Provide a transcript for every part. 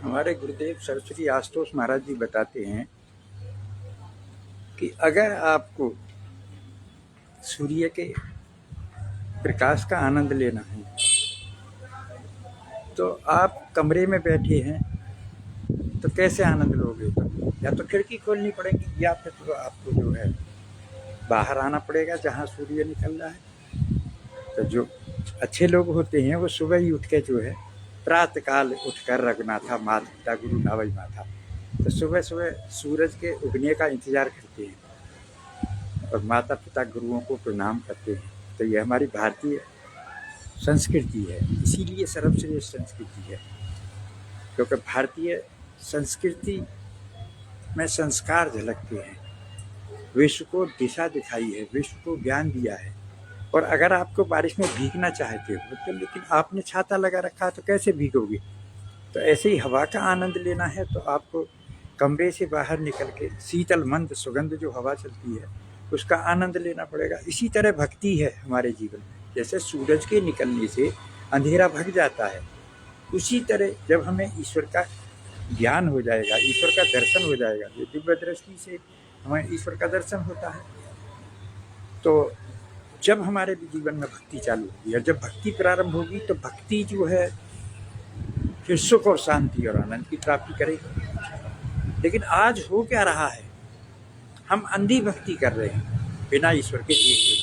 हमारे गुरुदेव सरस्वती आशुतोष महाराज जी बताते हैं कि अगर आपको सूर्य के प्रकाश का आनंद लेना है तो आप कमरे में बैठे हैं तो कैसे आनंद लोगे? तो या तो खिड़की खोलनी पड़ेगी या फिर तो आपको जो है बाहर आना पड़ेगा जहाँ सूर्य निकल रहा है। तो जो अच्छे लोग होते हैं वो सुबह ही उठ के जो है प्रातःकाल उठकर रघुनाथा माता पिता गुरु नावई माता, तो सुबह सुबह सूरज के उगने का इंतजार करते हैं और माता पिता गुरुओं को प्रणाम करते हैं। तो ये हमारी भारतीय संस्कृति है, इसीलिए सर्वश्रेष्ठ संस्कृति है, क्योंकि भारतीय संस्कृति में संस्कार झलकते हैं, विश्व को दिशा दिखाई है, विश्व को ज्ञान दिया है। और अगर आपको बारिश में भीगना चाहते हो तो लेकिन आपने छाता लगा रखा तो कैसे भीगोगे? तो ऐसे ही हवा का आनंद लेना है तो आपको कमरे से बाहर निकल के शीतल मंद सुगंध जो हवा चलती है उसका आनंद लेना पड़ेगा। इसी तरह भक्ति है हमारे जीवन में, जैसे सूरज के निकलने से अंधेरा भग जाता है, उसी तरह जब हमें ईश्वर का ज्ञान हो जाएगा, ईश्वर का दर्शन हो जाएगा, जो दिव्य दृष्टि से हमें ईश्वर का दर्शन होता है, तो जब हमारे जीवन में भक्ति चालू होगी और जब भक्ति प्रारंभ होगी तो भक्ति जो है फिर सुख और शांति और आनंद की प्राप्ति करेगी। लेकिन आज हो क्या रहा है, हम अंधी भक्ति कर रहे हैं बिना ईश्वर के देखे।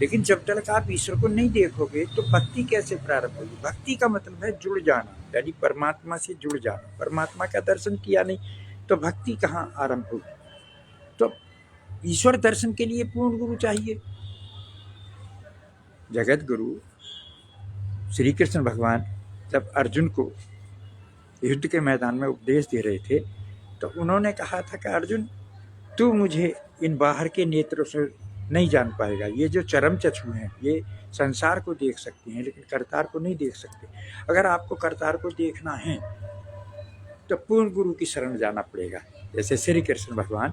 लेकिन जब तक आप ईश्वर को नहीं देखोगे तो भक्ति कैसे प्रारंभ होगी? भक्ति का मतलब है जुड़ जाना, यानी परमात्मा से जुड़ जाना। परमात्मा का दर्शन किया नहीं तो भक्ति कहाँ आरंभ होगी? तो ईश्वर दर्शन के लिए पूर्ण गुरु चाहिए। जगत गुरु श्री कृष्ण भगवान जब अर्जुन को युद्ध के मैदान में उपदेश दे रहे थे तो उन्होंने कहा था कि अर्जुन, तू मुझे इन बाहर के नेत्रों से नहीं जान पाएगा। ये जो चरम चक्षु हैं ये संसार को देख सकते हैं लेकिन करतार को नहीं देख सकते। अगर आपको करतार को देखना है तो पूर्ण गुरु की शरण जाना पड़ेगा। जैसे श्री कृष्ण भगवान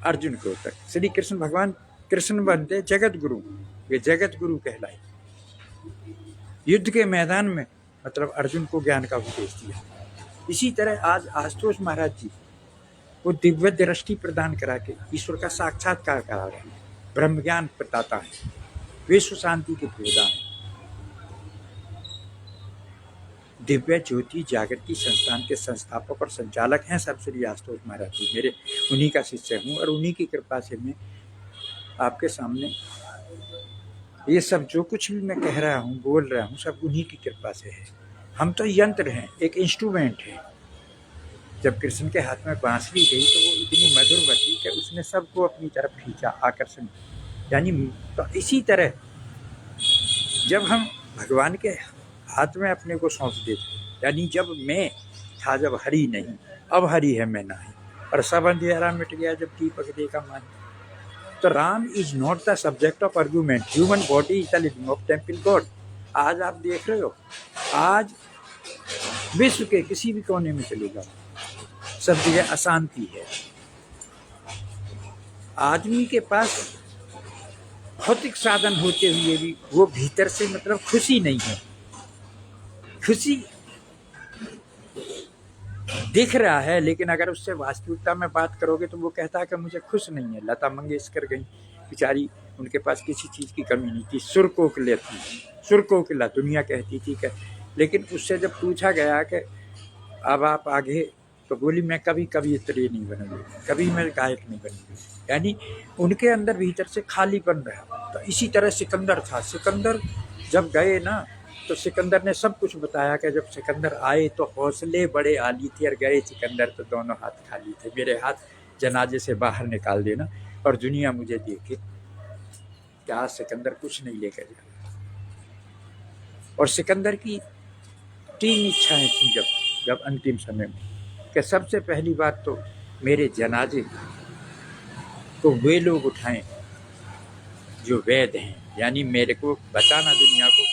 अर्जुन को तक श्री कृष्ण भगवान कृष्ण बनते जगत गुरु, वे जगत गुरु कहलाए। युद्ध के मैदान में मतलब अर्जुन को ज्ञान का उपदेश दिया। इसी तरह आज आशुतोष महाराज जी वो दिव्य दृष्टि प्रदान करा के ईश्वर का साक्षात्कार करा रहे हैं, ब्रह्म ज्ञान प्रदाता है, विश्व शांति के प्रदाता है। दिव्य ज्योति जागृति संस्थान के संस्थापक और संचालक हैं सब श्री आशुतोष महाराज जी। मेरे उन्हीं का शिष्य हूँ और उन्हीं की कृपा से मैं आपके सामने ये सब जो कुछ भी मैं कह रहा हूँ बोल रहा हूँ सब उन्हीं की कृपा से है। हम तो यंत्र हैं, एक इंस्ट्रूमेंट है। जब कृष्ण के हाथ में बांसुरी गई तो वो इतनी मधुर बची कि उसने सबको अपनी तरफ खींचा, आकर्षण। यानी तो इसी तरह जब हम भगवान के हाथ में अपने को सौंप देते, यानी जब मैं था जब हरि नहीं, अब हरि है मैं नहीं, और सब अंधेरा मिट गया जब दीपक देखा मान। तो Ram is not the subject of argument, human body is the living of temple God. आज आप देख रहे हो, आज विश्व के किसी भी कोने में चले जाओ सब जगह अशांति है। आदमी के पास भौतिक साधन होते हुए भी वो भीतर से मतलब खुशी नहीं है। खुशी दिख रहा है लेकिन अगर उससे वास्तविकता में बात करोगे तो वो कहता है कि मुझे खुश नहीं है। लता मंगेशकर गई बेचारी, उनके पास किसी चीज़ की कमी नहीं थी, सुर कोकिला थी, सुर कोकिला दुनिया कहती थी कि, लेकिन उससे जब पूछा गया कि अब आप आगे, तो बोली मैं कभी कवियत्री नहीं बनूंगी, कभी मैं गायक नहीं बनूंगी। यानी उनके अंदर भीतर से खालीपन रहा। तो इसी तरह सिकंदर था, सिकंदर जब गए ना तो सिकंदर ने सब कुछ बताया कि जब सिकंदर आए तो हौसले बड़े आली थे और गए सिकंदर तो दोनों हाथ खाली थे। मेरे हाथ जनाजे से बाहर निकाल देना और दुनिया मुझे देखे कि आज सिकंदर कुछ नहीं लेकर जा रहा। और सिकंदर की 3 इच्छाएं थी जब अंतिम समय में, कि सबसे पहली बात तो मेरे जनाजे को वे लोग उठाएं जो वैद हैं, यानी मेरे को बताना दुनिया को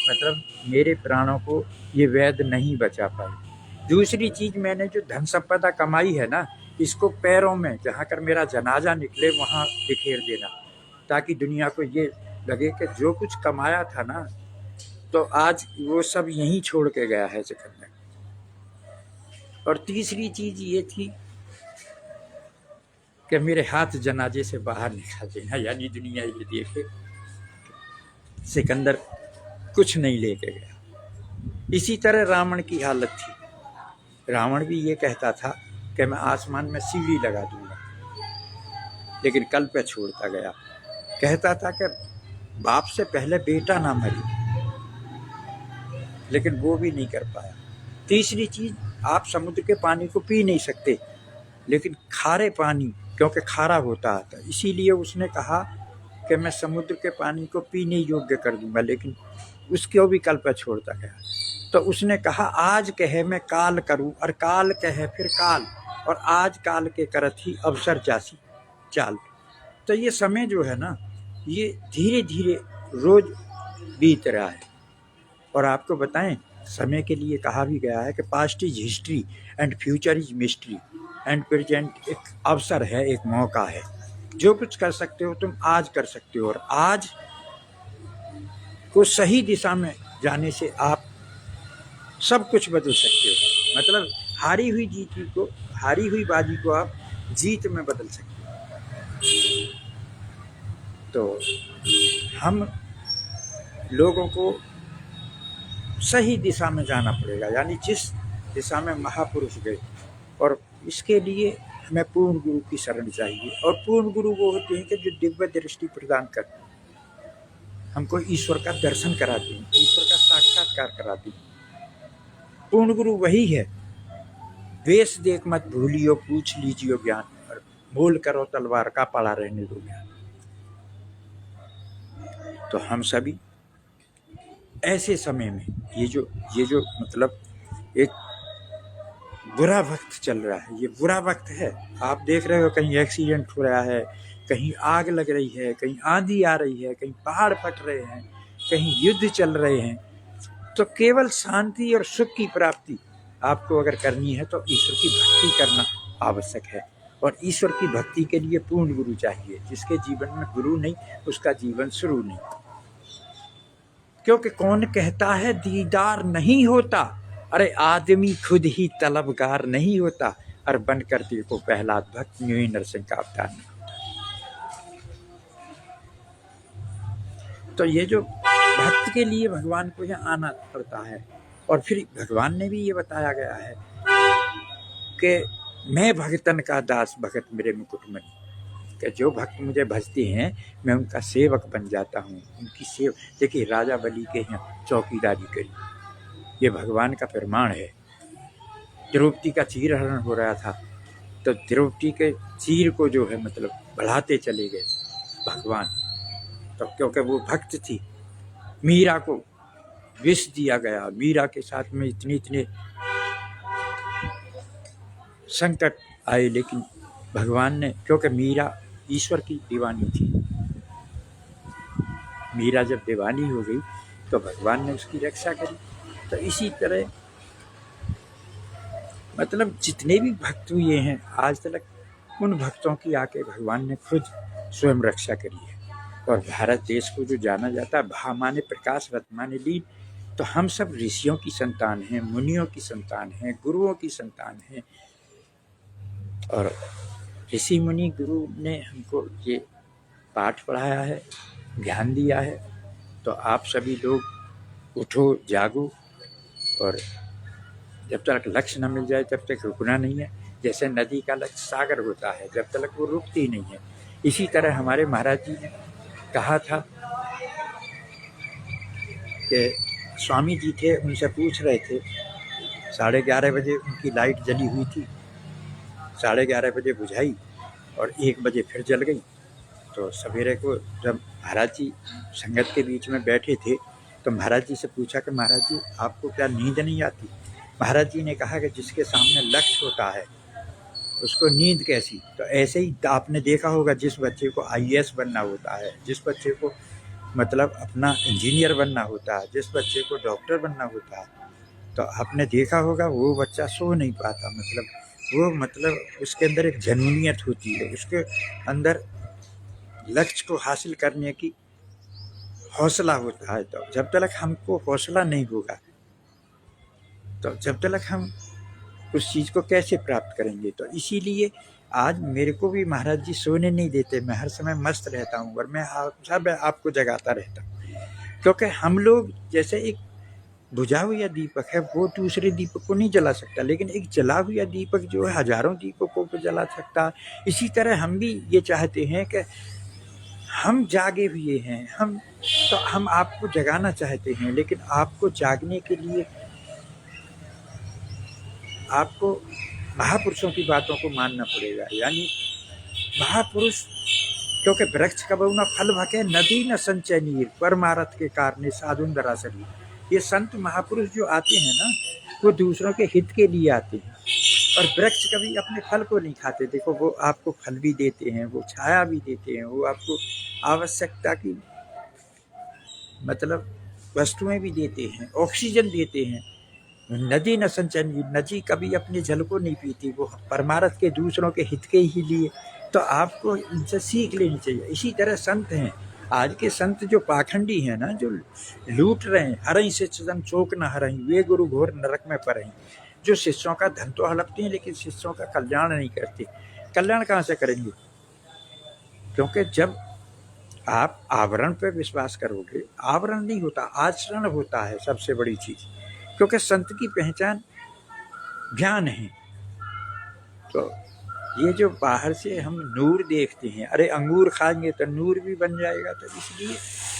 मतलब मेरे प्राणों को ये वैद नहीं बचा पाए। दूसरी चीज़, मैंने जो धन संपदा कमाई है ना, इसको पैरों में जहाँ कर मेरा जनाजा निकले वहाँ बिखेर देना, ताकि दुनिया को ये लगे कि जो कुछ कमाया था ना तो आज वो सब यहीं छोड़ के गया है चकंदर। और तीसरी चीज ये थी कि मेरे हाथ जनाजे से बाहर निकाल देना, यानी दुनिया ये देखे सिकंदर कुछ नहीं लेके गया। इसी तरह रावण की हालत थी। रावण भी ये कहता था कि मैं आसमान में सीढ़ी लगा दूंगा, लेकिन कल पे छोड़ता गया। कहता था कि बाप से पहले बेटा ना मरे, लेकिन वो भी नहीं कर पाया। तीसरी चीज, आप समुद्र के पानी को पी नहीं सकते, लेकिन खारे पानी, क्योंकि खारा होता था, इसीलिए उसने कहा कि मैं समुद्र के पानी को पीने योग्य कर दूंगा, लेकिन उसको भी कल पर छोड़ता गया। तो उसने कहा आज कहे मैं काल करूं, और काल कहे फिर काल, और आज काल के करत ही अवसर जासी चाल। तो ये समय जो है ना, ये धीरे धीरे रोज बीत रहा है। और आपको बताएं, समय के लिए कहा भी गया है कि past is history and future is mystery and present एक अवसर है, एक मौका है। जो कुछ कर सकते हो तुम आज कर सकते हो, और आज को सही दिशा में जाने से आप सब कुछ बदल सकते हो। मतलब हारी हुई बाजी को आप जीत में बदल सकते हो। तो हम लोगों को सही दिशा में जाना पड़ेगा, यानी जिस दिशा में महापुरुष गए, और इसके लिए हमें पूर्ण गुरु की शरण चाहिए। और पूर्ण गुरु वो होते हैं कि जो दिव्य दृष्टि प्रदान करते हैं, हमको ईश्वर का दर्शन कराते हैं, ईश्वर का साक्षात्कार कराते हैं। पूर्ण गुरु वही है, वेश देख मत भूलियो, पूछ लीजियो ज्ञान, और मोल करो तलवार का पड़ा रहने दो ज्ञान। तो हम सभी ऐसे समय में ये जो मतलब एक बुरा वक्त चल रहा है, ये बुरा वक्त है। आप देख रहे हो कहीं एक्सीडेंट हो रहा है, कहीं आग लग रही है, कहीं आंधी आ रही है, कहीं पहाड़ फट रहे हैं, कहीं युद्ध चल रहे हैं। तो केवल शांति और सुख की प्राप्ति आपको अगर करनी है तो ईश्वर की भक्ति करना आवश्यक है। और ईश्वर की भक्ति के लिए पूर्ण गुरु चाहिए। जिसके जीवन में गुरु नहीं, उसका जीवन शुरू नहीं। क्योंकि कौन कहता है दीदार नहीं होता, अरे आदमी खुद ही तलबगार नहीं होता, और बनकर दिल को पहला भक्त न्यू ही नरसिंह का अवतार नहीं होता। तो ये जो भक्त के लिए भगवान को यहाँ आना पड़ता है। और फिर भगवान ने भी ये बताया गया है कि मैं भगतन का दास, भगत मेरे मुकुट मणि, कि जो भक्त मुझे भजते हैं मैं उनका सेवक बन जाता हूँ, उनकी सेव। देखिए राजा बलि के यहाँ चौकीदारी करी, ये भगवान का प्रमाण है। द्रौपदी का चीरहरण हो रहा था, तो द्रौपदी के चीर को जो है मतलब बढ़ाते चले गए भगवान, तो क्योंकि वो भक्त थी। मीरा को विष दिया गया, मीरा के साथ में इतने संकट आए, लेकिन भगवान ने, क्योंकि मीरा ईश्वर की दीवानी थी, मीरा जब दीवानी हो गई तो भगवान ने उसकी रक्षा करी। तो इसी तरह मतलब जितने भी भक्त हुए हैं आज तक, उन भक्तों की आके भगवान ने खुद स्वयं रक्षा करी है। और भारत देश को जो जाना जाता है भा माने प्रकाश, रथ माने लीन, तो हम सब ऋषियों की संतान हैं, मुनियों की संतान हैं, गुरुओं की संतान हैं। और ऋषि मुनि गुरु ने हमको ये पाठ पढ़ाया है, ज्ञान दिया है। तो आप सभी लोग उठो, जागो, और जब तक लक्ष्य न मिल जाए तब तक रुकना नहीं है। जैसे नदी का लक्ष्य सागर होता है, जब तक वो रुकती नहीं है। इसी तरह हमारे महाराज जी ने कहा था कि स्वामी जी थे, उनसे पूछ रहे थे, 11:30 बजे उनकी लाइट जली हुई थी, 11:30 बजे बुझाई और 1 बजे फिर जल गई। तो सवेरे को जब महाराज जी संगत के बीच में बैठे थे तो महाराज जी से पूछा कि महाराज जी आपको क्या नींद नहीं आती? महाराज जी ने कहा कि जिसके सामने लक्ष्य होता है उसको नींद कैसी। तो ऐसे ही आपने देखा होगा, जिस बच्चे को IAS बनना होता है, जिस बच्चे को मतलब अपना इंजीनियर बनना होता है, जिस बच्चे को डॉक्टर बनना होता है, तो आपने देखा होगा वो बच्चा सो नहीं पाता। मतलब उसके अंदर एक जनूनियत होती है, उसके अंदर लक्ष्य को हासिल करने की हौसला होता है। तो जब तक हमको हौसला नहीं होगा, तो जब तक हम उस चीज़ को कैसे प्राप्त करेंगे। तो इसीलिए आज मेरे को भी महाराज जी सोने नहीं देते, मैं हर समय मस्त रहता हूँ और मैं सब आपको जगाता रहता हूँ, क्योंकि हम लोग जैसे एक बुझा हुआ दीपक है वो दूसरे दीपक को नहीं जला सकता, लेकिन एक जला हुआ दीपक जो है हजारों दीपकों को जला सकता है। इसी तरह हम भी ये चाहते हैं कि हम जागे हुए हैं, हम आपको जगाना चाहते हैं, लेकिन आपको जागने के लिए आपको महापुरुषों की बातों को मानना पड़ेगा। यानी महापुरुष, क्योंकि वृक्ष कबहु न फल भके, नदी न संचय नीर, परमारथ के कारणे साधुन दरासरी। ये संत महापुरुष जो आते हैं ना, वो दूसरों के हित के लिए आते हैं, और वृक्ष कभी अपने फल को नहीं खाते। देखो, वो आपको फल भी देते हैं, वो छाया भी देते हैं, वो आपको आवश्यकता की मतलब वस्तुएं भी देते हैं, ऑक्सीजन देते हैं। नदी न संचय, नदी कभी अपने जल को नहीं पीती, वो परमारथ के दूसरों के हित के ही लिए। तो आपको इनसे सीख लेनी चाहिए। इसी तरह संत हैं, आज के संत जो पाखंडी हैं ना, जो लूट रहे हैं, हरई से सदन चौक न हरई, वे गुरु घोर नरक में परहीं। जो शिष्यों का धन तो हड़पते हैं, लेकिन शिष्यों का कल्याण नहीं करते। कल्याण कहाँ से करेंगे? क्योंकि जब आप आवरण पर विश्वास करोगे, आवरण नहीं होता, आचरण होता है सबसे बड़ी चीज। क्योंकि संत की पहचान ज्ञान है। तो ये जो बाहर से हम नूर देखते हैं, अरे अंगूर खाएंगे तो नूर भी बन जाएगा, तो इसलिए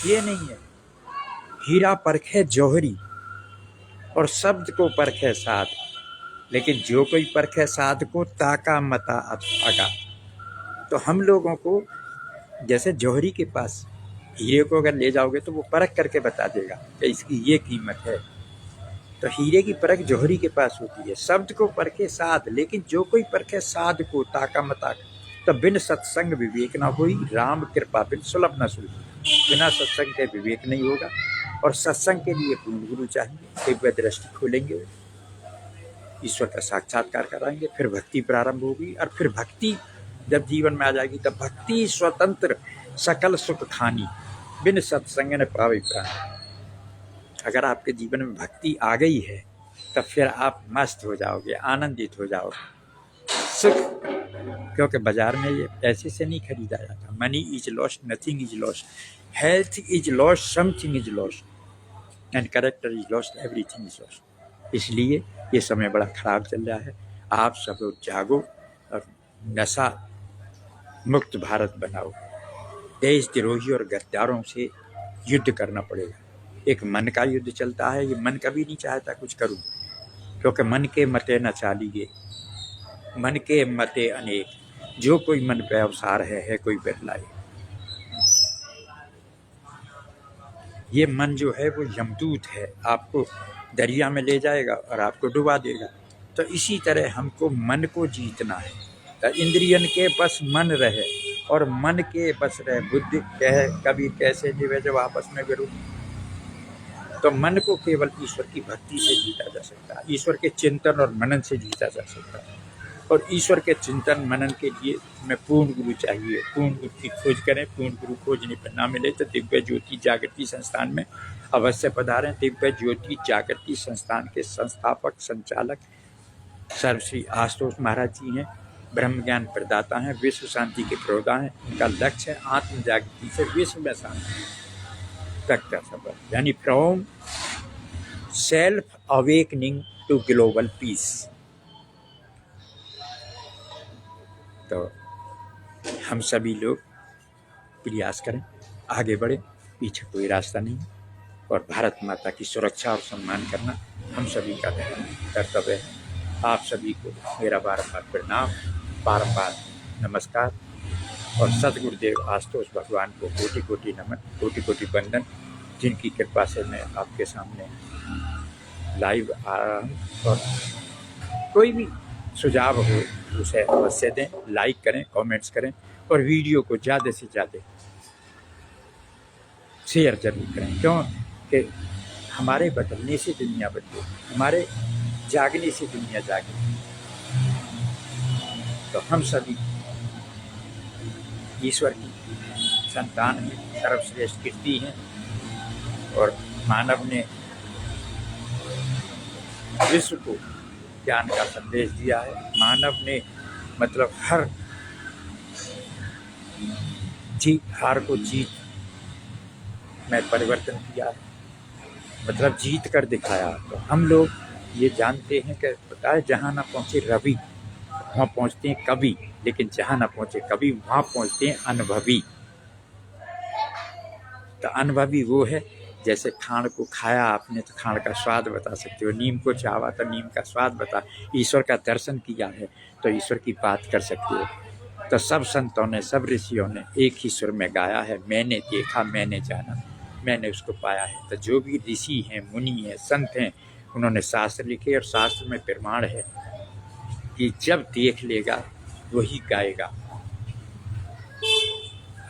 ये नहीं है। हीरा परखे जौहरी और शब्द को परखे साध, लेकिन जो कोई परखे साध को ताका मता आगा। तो हम लोगों को जैसे जौहरी के पास हीरे को अगर ले जाओगे तो वो परख करके बता देगा कि इसकी ये कीमत है। तो हीरे की परख जौहरी के पास होती है। शब्द को परखे साध, लेकिन जो कोई परखे साध को ताका मता, तो बिन सत्संग विवेक ना होई, राम कृपा बिन सुलभ न सुई। बिना सत्संग के विवेक नहीं होगा, और सत्संग के लिए पूर्ण गुरु चाहिए। दिव्य दृष्टि खोलेंगे, ईश्वर का साक्षात्कार कराएंगे, फिर भक्ति प्रारंभ होगी। और फिर भक्ति जब जीवन में आ जाएगी, तब भक्ति स्वतंत्र सकल सुख खानी, बिन सत्संग न पावे प्राण। अगर आपके जीवन में भक्ति आ गई है, तब फिर आप मस्त हो जाओगे, आनंदित हो जाओगे। सुख, क्योंकि बाजार में ये पैसे से नहीं खरीदा जाता। Money is lost, nothing is lost, health is lost, something is lost, and character is lost, everything is lost. इसलिए ये समय बड़ा खराब चल रहा है। आप सब लोग जागो और नशा मुक्त भारत बनाओ। देशद्रोही और गद्दारों से युद्ध करना पड़ेगा। एक मन का युद्ध चलता है। ये मन कभी नहीं चाहता कुछ करूं, क्योंकि मन के मते न चालिए, मन के मते अनेक, जो कोई मन पे अवसार है कोई बदलाए। ये मन जो है वो यमदूत है, आपको दरिया में ले जाएगा और आपको डुबा देगा। तो इसी तरह हमको मन को जीतना है। तो इंद्रियन के बस मन रहे, और मन के बस रहे बुद्धि, कहे कभी कैसे जीवे जब आपस में विरुद्ध। तो मन को केवल ईश्वर की भक्ति से जीता जा सकता है, ईश्वर के चिंतन और मनन से जीता जा सकता है। और ईश्वर के चिंतन मनन के लिए हमें पूर्ण गुरु चाहिए। पूर्ण गुरु की खोज करें। पूर्ण गुरु खोजने पर ना मिले तो दिव्य ज्योति जागृति संस्थान में अवश्य पधारें। दिव्य ज्योति जागृति संस्थान के संस्थापक संचालक सर्वश्री आशुतोष महाराज जी हैं। ब्रह्म ज्ञान प्रदाता हैं, विश्व शांति के प्रोदा हैं। उनका लक्ष्य है आत्म जागृति से विश्व में शांति तक का सफर, यानी from self awakening to global peace. तो हम सभी लोग प्रयास करें, आगे बढ़े, पीछे कोई रास्ता नहीं। और भारत माता की सुरक्षा और सम्मान करना हम सभी का कर्तव्य है। आप सभी को मेरा बारंबार प्रणाम, बारंबार नमस्कार। और सदगुरुदेव आशुतोष भगवान को कोटि कोटि नमन, कोटि कोटि वंदन, जिनकी कृपा से मैं आपके सामने लाइव आ रहा हूँ। और कोई भी सुझाव हो उसे अवश्य दें, लाइक करें, कमेंट्स करें, और वीडियो को ज़्यादा से ज़्यादा शेयर जरूर करें। क्योंकि हमारे बदलने से दुनिया बदले, हमारे जागने से दुनिया जागे। तो हम सभी ईश्वर की संतान हैं, सर्वश्रेष्ठ कीर्ति हैं। और मानव ने विश्व को ज्ञान का संदेश दिया है। मानव ने मतलब हर हार को जीत में परिवर्तन किया है, मतलब जीत कर दिखाया। तो हम लोग ये जानते हैं कि पता है, जहाँ ना पहुँचे रवि वहाँ पहुँचते हैं कवि, लेकिन जहाँ ना पहुँचे कवि वहाँ पहुँचते हैं अनुभवी। तो अनुभवी वो है, जैसे खाण को खाया आपने तो खाण का स्वाद बता सकते हो, नीम को चावा तो नीम का स्वाद बता, ईश्वर का दर्शन किया है तो ईश्वर की बात कर सकते हो। तो सब संतों ने, सब ऋषियों ने एक ही सुर में गाया है, मैंने देखा, मैंने जाना, मैंने उसको पाया है। तो जो भी ऋषि हैं, मुनि हैं, संत हैं, उन्होंने शास्त्र लिखे और शास्त्र में प्रमाण है कि जब देख लेगा वही गाएगा।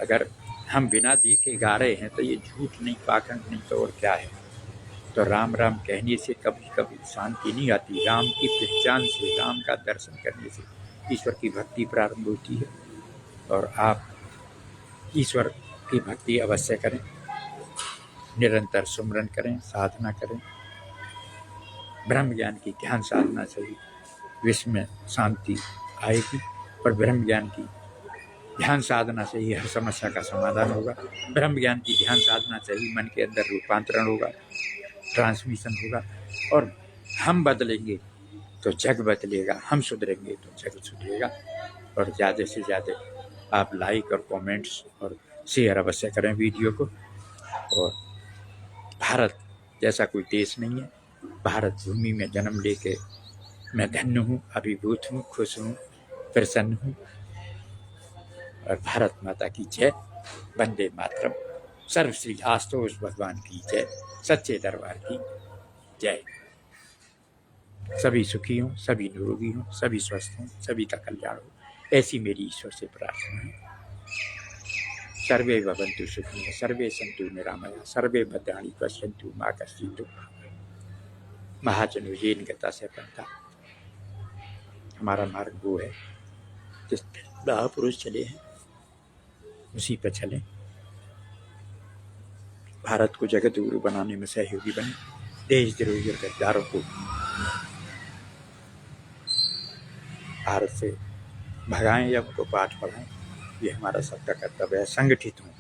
अगर हम बिना देखे गा रहे हैं तो ये झूठ नहीं, पाखंड नहीं तो और क्या है। तो राम राम कहने से कभी कभी शांति नहीं आती, राम की पहचान से, राम का दर्शन करने से ईश्वर की भक्ति प्रारंभ होती है। और आप ईश्वर की भक्ति अवश्य करें, निरंतर सुमरन करें, साधना करें, ब्रह्म ज्ञान की ध्यान साधना से ही विश्व में शांति आएगी। और ब्रह्म ज्ञान की ध्यान साधना से ही हर समस्या का समाधान होगा। ब्रह्म ज्ञान की ध्यान साधना से ही मन के अंदर रूपांतरण होगा, ट्रांसमिशन होगा। और हम बदलेंगे तो जग बदलेगा, हम सुधरेंगे तो जग सुधरेगा। और ज़्यादा से ज़्यादा आप लाइक और कमेंट्स और शेयर अवश्य करें वीडियो को। और भारत जैसा कोई देश नहीं है, भारत भूमि में जन्म लेके मैं धन्य हूँ, अभिभूत हूँ, खुश हूँ, प्रसन्न हूँ। और भारत माता की जय, वंदे मातरम, सर्व श्री आशुतोष भगवान की जय, सच्चे दरबार की जय। सभी सुखी हों, सभी निरोगी हों, सभी स्वस्थ हों, सभी का कल्याण हो, ऐसी मेरी ईश्वर से प्रार्थना है। सर्वे भवन्तु सुखिनः, सर्वे सन्तु निरामयाः, सर्वे भद्राणि पश्यन्तु मा कश्चित् दुःखभाग्। महाजनो येन गता से पंथा। हमारा मार्ग वो है जिस महापुरुष चले हैं उसी पर चलें। भारत को जगत गुरु बनाने में सहयोगी बने, देशद्रोही और गद्दारों को भारत से भगाएं या उनको पाठ पढ़ाएं, ये हमारा सबका कर्तव्य है। संगठित हों,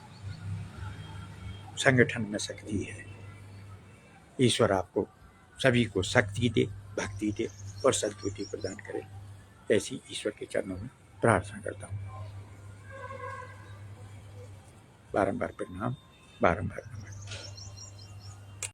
संगठन में शक्ति है। ईश्वर आपको सभी को शक्ति दे, भक्ति दे और सद्बुद्धि प्रदान करे, ऐसी ईश्वर के चरणों में प्रार्थना करता हूँ। बारंबार प्रणाम, बारंबार नमस्कार।